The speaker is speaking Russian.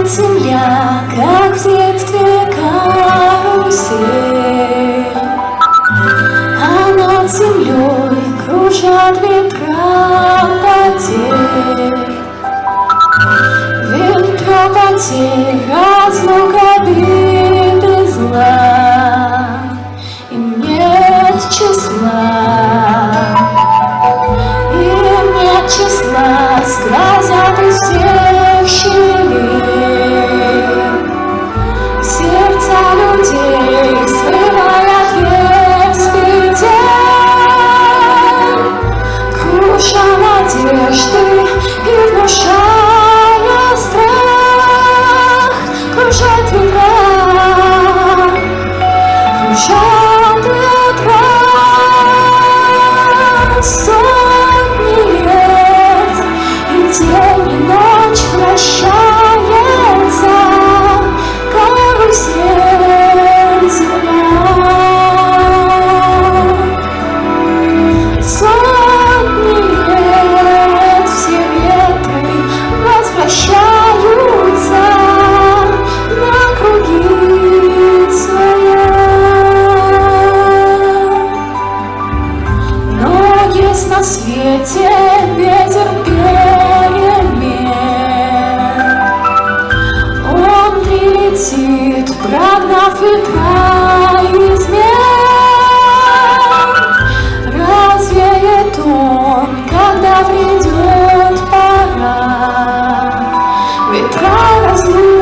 земля, как в детстве карусель, а над землей кружат ветра потерь. Ветра потерь, разлук, обиды, зла, им нет числа, им нет числа, сквозят из всех щелей сердца людей, срывая отверст петель, круша надежды и внушая страх. Кружат ветра, кружат ветра, сотни лет, и день, и ночь вращается карусель земля. Сотни лет все ветры возвращаются на круги своя. Но есть на свете ветер перемен, он прилетит, прогнав ветра измен. Развеет он, когда придет пора, ветра разлук